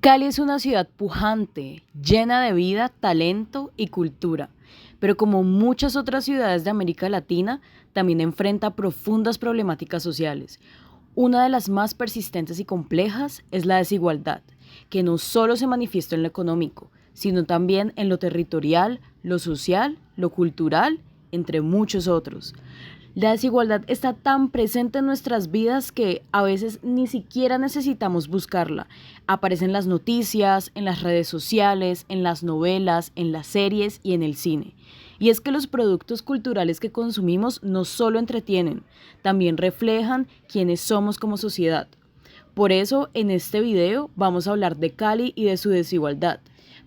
Cali es una ciudad pujante, llena de vida, talento y cultura, pero como muchas otras ciudades de América Latina, también enfrenta profundas problemáticas sociales. Una de las más persistentes y complejas es la desigualdad, que no solo se manifiesta en lo económico, sino también en lo territorial, lo social, lo cultural, entre muchos otros. La desigualdad está tan presente en nuestras vidas que a veces ni siquiera necesitamos buscarla. Aparece en las noticias, en las redes sociales, en las novelas, en las series y en el cine. Y es que los productos culturales que consumimos no solo entretienen, también reflejan quiénes somos como sociedad. Por eso, en este video vamos a hablar de Cali y de su desigualdad,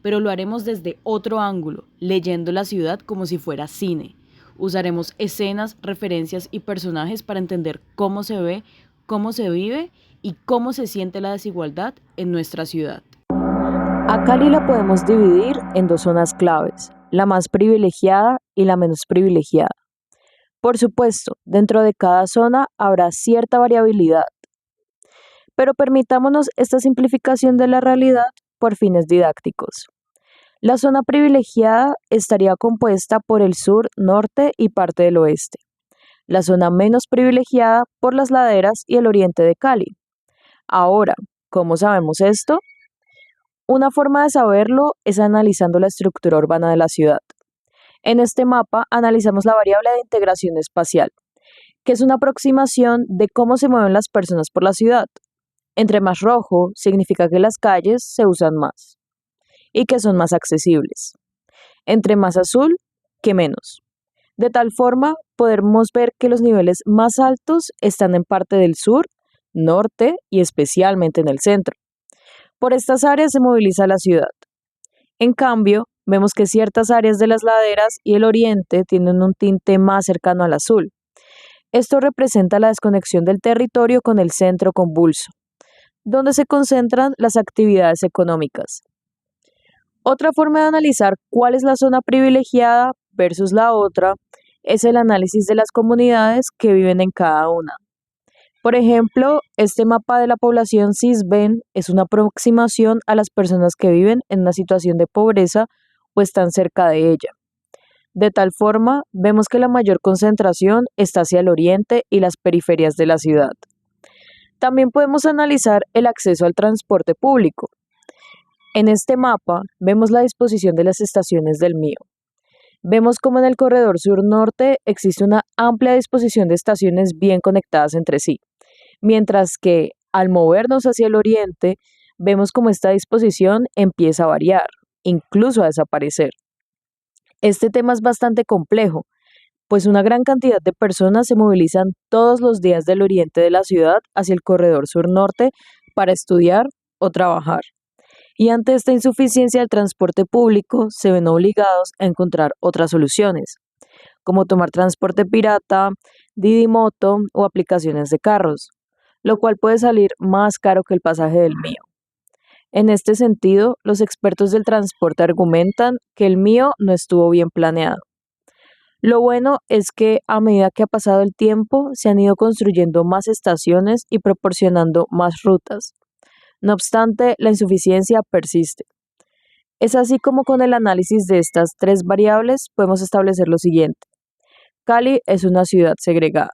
pero lo haremos desde otro ángulo, leyendo la ciudad como si fuera cine. Usaremos escenas, referencias y personajes para entender cómo se ve, cómo se vive y cómo se siente la desigualdad en nuestra ciudad. A Cali la podemos dividir en dos zonas claves, la más privilegiada y la menos privilegiada. Por supuesto, dentro de cada zona habrá cierta variabilidad, pero permitámonos esta simplificación de la realidad por fines didácticos. La zona privilegiada estaría compuesta por el sur, norte y parte del oeste. La zona menos privilegiada por las laderas y el oriente de Cali. Ahora, ¿cómo sabemos esto? Una forma de saberlo es analizando la estructura urbana de la ciudad. En este mapa analizamos la variable de integración espacial, que es una aproximación de cómo se mueven las personas por la ciudad. Entre más rojo significa que las calles se usan más y que son más accesibles. Entre más azul, que menos. De tal forma, podemos ver que los niveles más altos están en parte del sur, norte y especialmente en el centro. Por estas áreas se moviliza la ciudad. En cambio, vemos que ciertas áreas de las laderas y el oriente tienen un tinte más cercano al azul. Esto representa la desconexión del territorio con el centro convulso, donde se concentran las actividades económicas. Otra forma de analizar cuál es la zona privilegiada versus la otra es el análisis de las comunidades que viven en cada una. Por ejemplo, este mapa de la población cisben es una aproximación a las personas que viven en una situación de pobreza o están cerca de ella. De tal forma, vemos que la mayor concentración está hacia el oriente y las periferias de la ciudad. También podemos analizar el acceso al transporte público. En este mapa vemos la disposición de las estaciones del MIO. Vemos como en el corredor sur-norte existe una amplia disposición de estaciones bien conectadas entre sí, mientras que al movernos hacia el oriente vemos como esta disposición empieza a variar, incluso a desaparecer. Este tema es bastante complejo, pues una gran cantidad de personas se movilizan todos los días del oriente de la ciudad hacia el corredor sur-norte para estudiar o trabajar. Y ante esta insuficiencia del transporte público, se ven obligados a encontrar otras soluciones, como tomar transporte pirata, Didi Moto o aplicaciones de carros, lo cual puede salir más caro que el pasaje del MIO. En este sentido, los expertos del transporte argumentan que el MIO no estuvo bien planeado. Lo bueno es que a medida que ha pasado el tiempo, se han ido construyendo más estaciones y proporcionando más rutas. No obstante, la insuficiencia persiste. Es así como con el análisis de estas tres variables podemos establecer lo siguiente. Cali es una ciudad segregada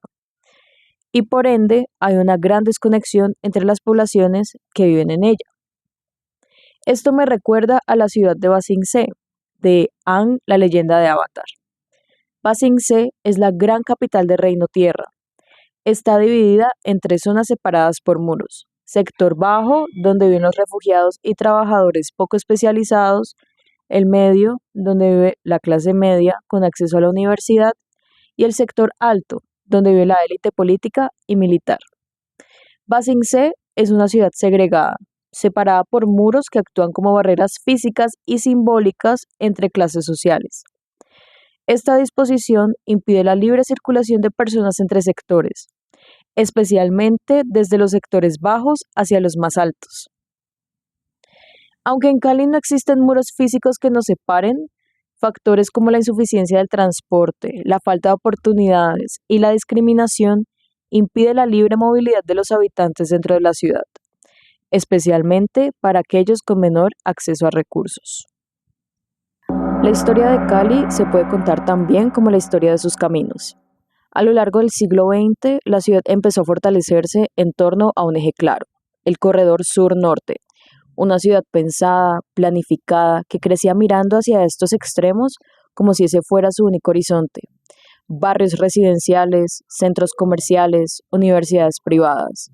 y por ende hay una gran desconexión entre las poblaciones que viven en ella. Esto me recuerda a la ciudad de Ba Sing Se, de Aang, la leyenda de Avatar. Ba Sing Se es la gran capital de Reino Tierra. Está dividida en tres zonas separadas por muros. Sector bajo, donde viven los refugiados y trabajadores poco especializados. El medio, donde vive la clase media con acceso a la universidad. Y el sector alto, donde vive la élite política y militar. Ba Sing Se es una ciudad segregada, separada por muros que actúan como barreras físicas y simbólicas entre clases sociales. Esta disposición impide la libre circulación de personas entre sectores, especialmente desde los sectores bajos hacia los más altos. Aunque en Cali no existen muros físicos que nos separen, factores como la insuficiencia del transporte, la falta de oportunidades y la discriminación impide la libre movilidad de los habitantes dentro de la ciudad. especialmente para aquellos con menor acceso a recursos. La historia de Cali se puede contar también como la historia de sus caminos. A lo largo del siglo XX, la ciudad empezó a fortalecerse en torno a un eje claro, el corredor sur-norte, una ciudad pensada, planificada, que crecía mirando hacia estos extremos como si ese fuera su único horizonte. Barrios residenciales, centros comerciales, universidades privadas.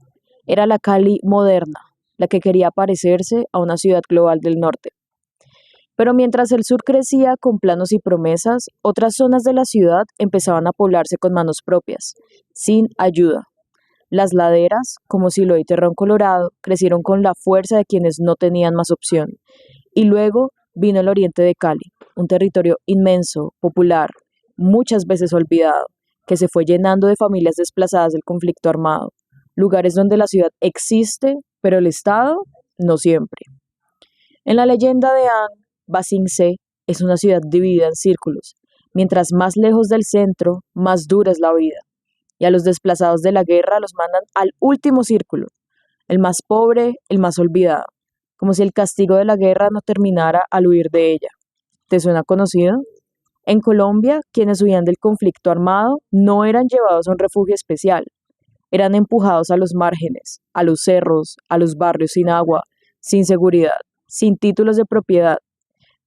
Era la Cali moderna, la que quería parecerse a una ciudad global del norte. Pero mientras el sur crecía con planos y promesas, otras zonas de la ciudad empezaban a poblarse con manos propias, sin ayuda. Las laderas, como Siloé y Terrón Colorado, crecieron con la fuerza de quienes no tenían más opción. Y luego vino el oriente de Cali, un territorio inmenso, popular, muchas veces olvidado, que se fue llenando de familias desplazadas del conflicto armado, lugares donde la ciudad existe, pero el Estado no siempre. En la leyenda de Anne, Basingse es una ciudad dividida en círculos. Mientras más lejos del centro, más dura es la vida. Y a los desplazados de la guerra los mandan al último círculo, el más pobre, el más olvidado, como si el castigo de la guerra no terminara al huir de ella. ¿Te suena conocido? En Colombia, quienes huían del conflicto armado no eran llevados a un refugio especial, eran empujados a los márgenes, a los cerros, a los barrios sin agua, sin seguridad, sin títulos de propiedad.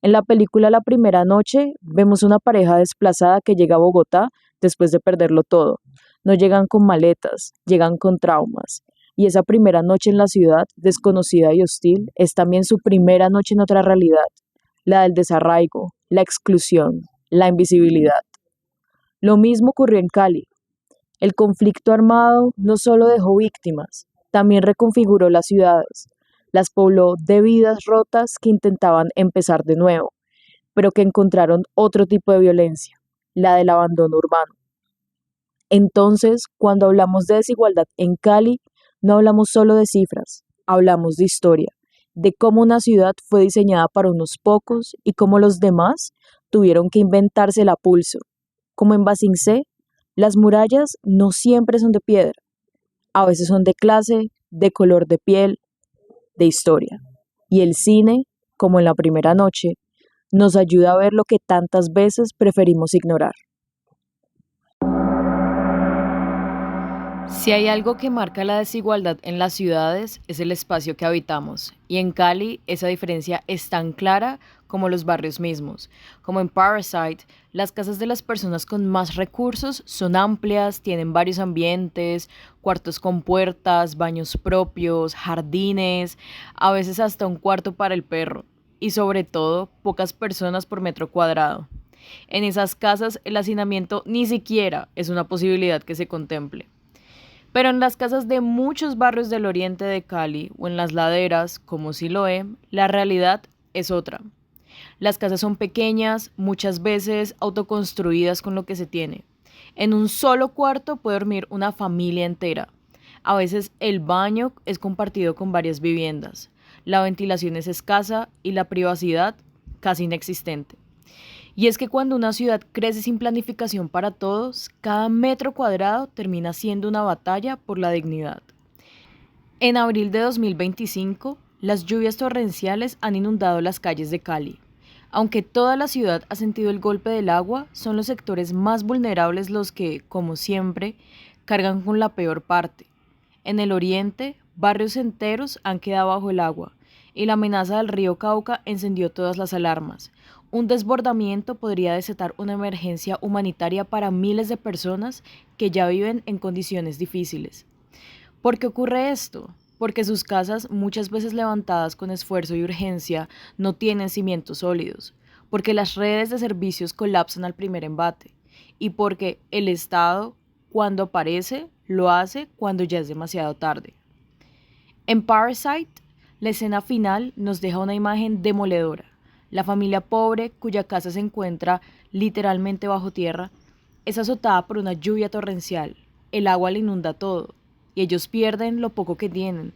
En la película La primera noche vemos una pareja desplazada que llega a Bogotá después de perderlo todo. No llegan con maletas, llegan con traumas. Y esa primera noche en la ciudad, desconocida y hostil, es también su primera noche en otra realidad, la del desarraigo, la exclusión, la invisibilidad. Lo mismo ocurrió en Cali. El conflicto armado no solo dejó víctimas, también reconfiguró las ciudades, las pobló de vidas rotas que intentaban empezar de nuevo, pero que encontraron otro tipo de violencia, la del abandono urbano. Entonces, cuando hablamos de desigualdad en Cali, no hablamos solo de cifras, hablamos de historia, de cómo una ciudad fue diseñada para unos pocos y cómo los demás tuvieron que inventársela a pulso. Como en Basingse, las murallas no siempre son de piedra, a veces son de clase, de color de piel, de historia. Y el cine, como en La primera noche, nos ayuda a ver lo que tantas veces preferimos ignorar. Si hay algo que marca la desigualdad en las ciudades es el espacio que habitamos. Y en Cali esa diferencia es tan clara como los barrios mismos. Como en Parasite, las casas de las personas con más recursos son amplias, tienen varios ambientes, cuartos con puertas, baños propios, jardines, a veces hasta un cuarto para el perro. Y sobre todo, pocas personas por metro cuadrado. En esas casas el hacinamiento ni siquiera es una posibilidad que se contemple. Pero en las casas de muchos barrios del oriente de Cali o en las laderas, como Siloé, la realidad es otra. Las casas son pequeñas, muchas veces autoconstruidas con lo que se tiene. En un solo cuarto puede dormir una familia entera. A veces el baño es compartido con varias viviendas. La ventilación es escasa y la privacidad casi inexistente. Y es que cuando una ciudad crece sin planificación para todos, cada metro cuadrado termina siendo una batalla por la dignidad. En abril de 2025, las lluvias torrenciales han inundado las calles de Cali. Aunque toda la ciudad ha sentido el golpe del agua, son los sectores más vulnerables los que, como siempre, cargan con la peor parte. En el oriente, barrios enteros han quedado bajo el agua y la amenaza del río Cauca encendió todas las alarmas. Un desbordamiento podría desatar una emergencia humanitaria para miles de personas que ya viven en condiciones difíciles. ¿Por qué ocurre esto? Porque sus casas, muchas veces levantadas con esfuerzo y urgencia, no tienen cimientos sólidos, porque las redes de servicios colapsan al primer embate, y porque el Estado, cuando aparece, lo hace cuando ya es demasiado tarde. En Parasite, la escena final nos deja una imagen demoledora. La familia pobre, cuya casa se encuentra literalmente bajo tierra, es azotada por una lluvia torrencial. El agua le inunda todo y ellos pierden lo poco que tienen.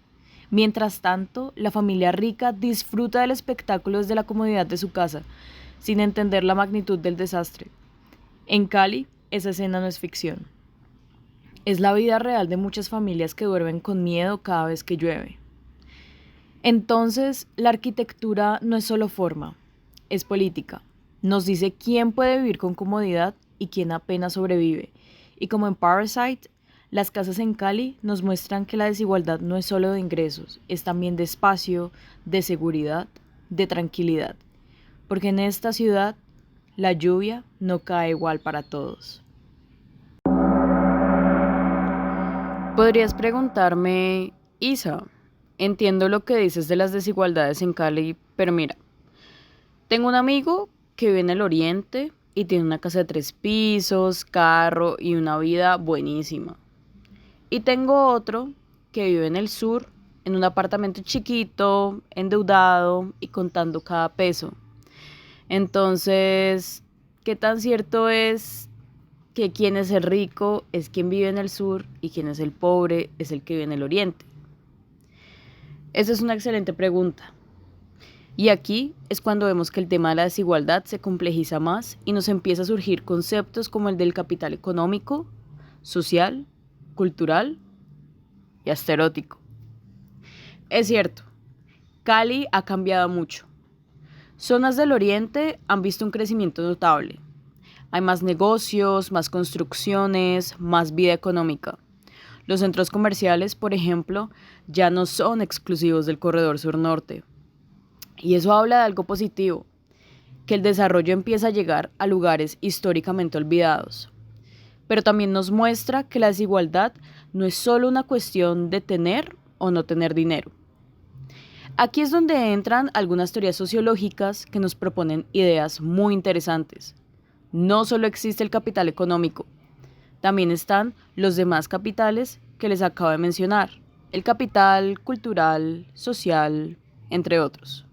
Mientras tanto, la familia rica disfruta del espectáculo desde la comodidad de su casa, sin entender la magnitud del desastre. En Cali, esa escena no es ficción. Es la vida real de muchas familias que duermen con miedo cada vez que llueve. Entonces, la arquitectura no es solo forma, es política. Nos dice quién puede vivir con comodidad y quién apenas sobrevive. Y como en Parasite, las casas en Cali nos muestran que la desigualdad no es solo de ingresos, es también de espacio, de seguridad, de tranquilidad. Porque en esta ciudad la lluvia no cae igual para todos. Podrías preguntarme, Isa, entiendo lo que dices de las desigualdades en Cali, pero mira, tengo un amigo que vive en el oriente y tiene una casa de 3 pisos, carro y una vida buenísima. Y tengo otro que vive en el sur, en un apartamento chiquito, endeudado y contando cada peso. Entonces, ¿qué tan cierto es que quien es el rico es quien vive en el sur y quien es el pobre es el que vive en el oriente? Esa es una excelente pregunta. Y aquí es cuando vemos que el tema de la desigualdad se complejiza más y nos empieza a surgir conceptos como el del capital económico, social, cultural y hasta erótico. Es cierto, Cali ha cambiado mucho. Zonas del oriente han visto un crecimiento notable. Hay más negocios, más construcciones, más vida económica. Los centros comerciales, por ejemplo, ya no son exclusivos del corredor sur-norte. Y eso habla de algo positivo, que el desarrollo empieza a llegar a lugares históricamente olvidados. Pero también nos muestra que la desigualdad no es solo una cuestión de tener o no tener dinero. Aquí es donde entran algunas teorías sociológicas que nos proponen ideas muy interesantes. No solo existe el capital económico, también están los demás capitales que les acabo de mencionar, el capital cultural, social, entre otros.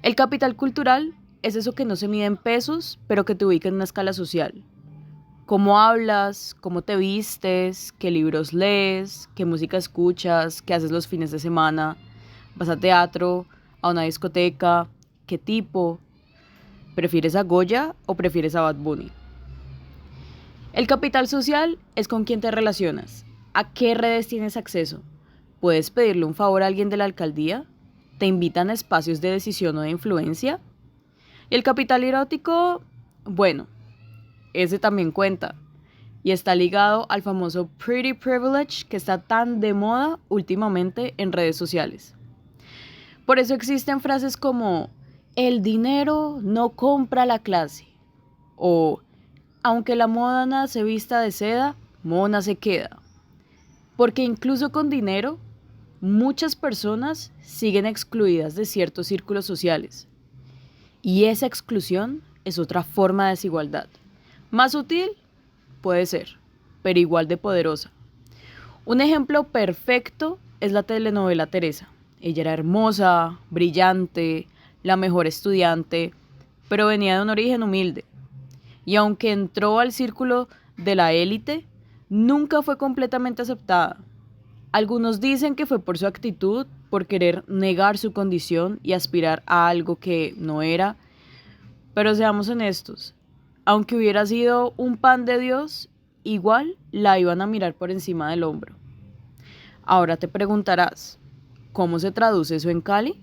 El capital cultural es eso que no se mide en pesos, pero que te ubica en una escala social. Cómo hablas, cómo te vistes, qué libros lees, qué música escuchas, qué haces los fines de semana, vas a teatro, a una discoteca, qué tipo, ¿prefieres a Goya o prefieres a Bad Bunny? El capital social es con quién te relacionas, a qué redes tienes acceso. ¿Puedes pedirle un favor a alguien de la alcaldía? ¿Te invitan a espacios de decisión o de influencia? Y el capital erótico, bueno, ese también cuenta. Y está ligado al famoso pretty privilege que está tan de moda últimamente en redes sociales. Por eso existen frases como el dinero no compra la clase o aunque la mona se vista de seda, mona se queda. Porque incluso con dinero, muchas personas siguen excluidas de ciertos círculos sociales. Y esa exclusión es otra forma de desigualdad. Más sutil, puede ser, pero igual de poderosa. Un ejemplo perfecto es la telenovela Teresa. Ella era hermosa, brillante, la mejor estudiante, pero venía de un origen humilde. Y aunque entró al círculo de la élite, nunca fue completamente aceptada. Algunos dicen que fue por su actitud, por querer negar su condición y aspirar a algo que no era. Pero seamos honestos, aunque hubiera sido un pan de Dios, igual la iban a mirar por encima del hombro. Ahora te preguntarás, ¿cómo se traduce eso en Cali?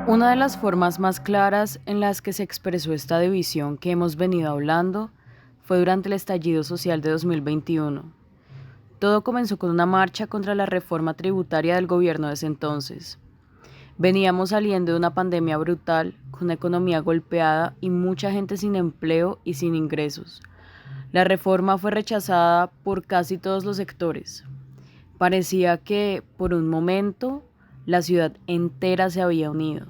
Una de las formas más claras en las que se expresó esta división que hemos venido hablando fue durante el estallido social de 2021. Todo comenzó con una marcha contra la reforma tributaria del gobierno de ese entonces. Veníamos saliendo de una pandemia brutal, con una economía golpeada y mucha gente sin empleo y sin ingresos. La reforma fue rechazada por casi todos los sectores. Parecía que, por un momento, la ciudad entera se había unido.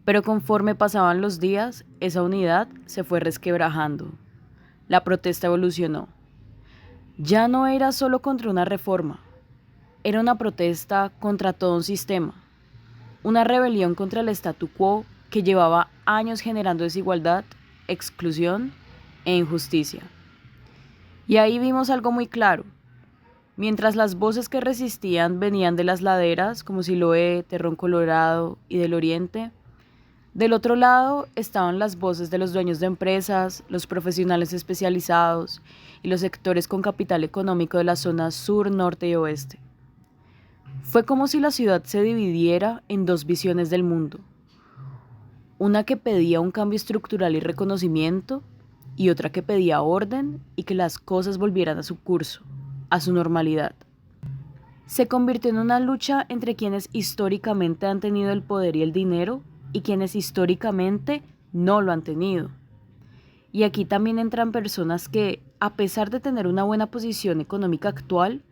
Pero conforme pasaban los días, esa unidad se fue resquebrajando. La protesta evolucionó. Ya no era solo contra una reforma, era una protesta contra todo un sistema, una rebelión contra el statu quo que llevaba años generando desigualdad, exclusión e injusticia. Y ahí vimos algo muy claro. Mientras las voces que resistían venían de las laderas, como Siloé, Terrón Colorado y del Oriente, del otro lado estaban las voces de los dueños de empresas, los profesionales especializados y los sectores con capital económico de las zonas sur, norte y oeste. Fue como si la ciudad se dividiera en dos visiones del mundo, una que pedía un cambio estructural y reconocimiento, y otra que pedía orden y que las cosas volvieran a su curso, a su normalidad. Se convirtió en una lucha entre quienes históricamente han tenido el poder y el dinero y quienes históricamente no lo han tenido. Y aquí también entran personas que, a pesar de tener una buena posición económica actual,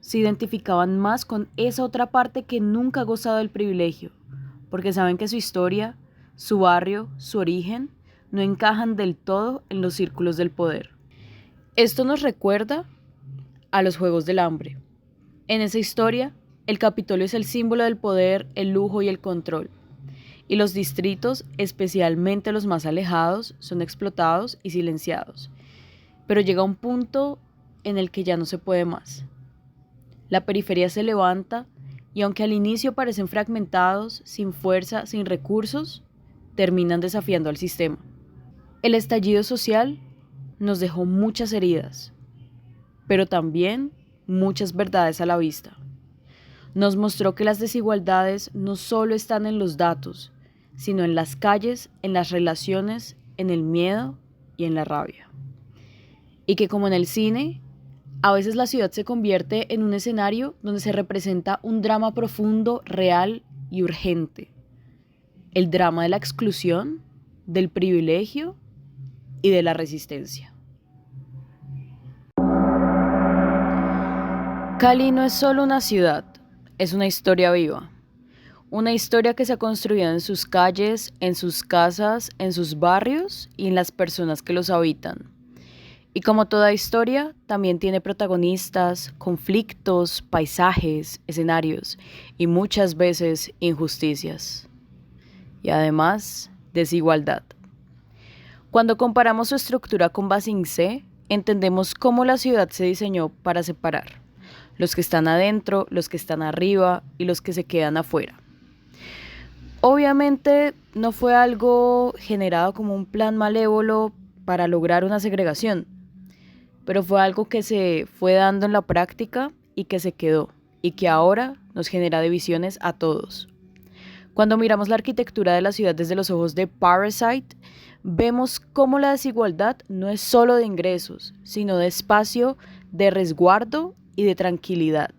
se identificaban más con esa otra parte que nunca ha gozado del privilegio, porque saben que su historia, su barrio, su origen, no encajan del todo en los círculos del poder. Esto nos recuerda a los Juegos del Hambre. En esa historia, el Capitolio es el símbolo del poder, el lujo y el control. Y los distritos, especialmente los más alejados, son explotados y silenciados. Pero llega un punto en el que ya no se puede más. La periferia se levanta y aunque al inicio parecen fragmentados, sin fuerza, sin recursos, terminan desafiando al sistema. El estallido social nos dejó muchas heridas, pero también muchas verdades a la vista. Nos mostró que las desigualdades no solo están en los datos, sino en las calles, en las relaciones, en el miedo y en la rabia. Y que como en el cine, a veces la ciudad se convierte en un escenario donde se representa un drama profundo, real y urgente. El drama de la exclusión, del privilegio y de la resistencia. Cali no es solo una ciudad, es una historia viva. Una historia que se ha construido en sus calles, en sus casas, en sus barrios y en las personas que los habitan. Y como toda historia, también tiene protagonistas, conflictos, paisajes, escenarios y muchas veces injusticias. Y además, desigualdad. Cuando comparamos su estructura con Basingse, entendemos cómo la ciudad se diseñó para separar los que están adentro, los que están arriba y los que se quedan afuera. Obviamente no fue algo generado como un plan malévolo para lograr una segregación, pero fue algo que se fue dando en la práctica y que se quedó, y que ahora nos genera divisiones a todos. Cuando miramos la arquitectura de la ciudad desde los ojos de Parasite, vemos cómo la desigualdad no es solo de ingresos, sino de espacio, de resguardo y de tranquilidad.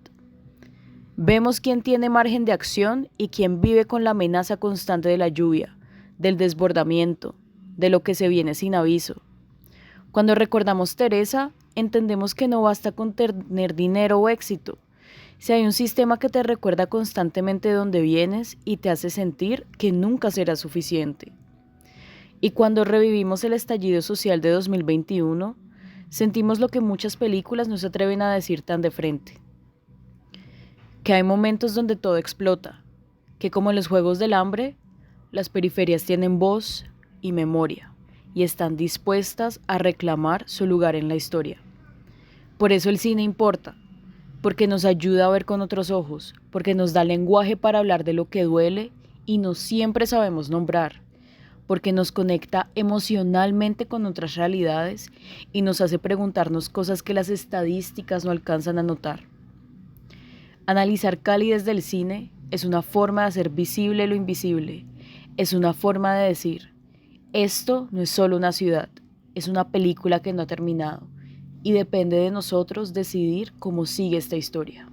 Vemos quién tiene margen de acción y quién vive con la amenaza constante de la lluvia, del desbordamiento, de lo que se viene sin aviso. Cuando recordamos Teresa, entendemos que no basta con tener dinero o éxito. Si hay un sistema que te recuerda constantemente de dónde vienes y te hace sentir que nunca será suficiente. Y cuando revivimos el estallido social de 2021, sentimos lo que muchas películas no se atreven a decir tan de frente. Que hay momentos donde todo explota, que como en los Juegos del Hambre, las periferias tienen voz y memoria y están dispuestas a reclamar su lugar en la historia. Por eso el cine importa, porque nos ayuda a ver con otros ojos, porque nos da lenguaje para hablar de lo que duele y no siempre sabemos nombrar, porque nos conecta emocionalmente con otras realidades y nos hace preguntarnos cosas que las estadísticas no alcanzan a notar. Analizar Cali desde el cine es una forma de hacer visible lo invisible, es una forma de decir, esto no es solo una ciudad, es una película que no ha terminado y depende de nosotros decidir cómo sigue esta historia.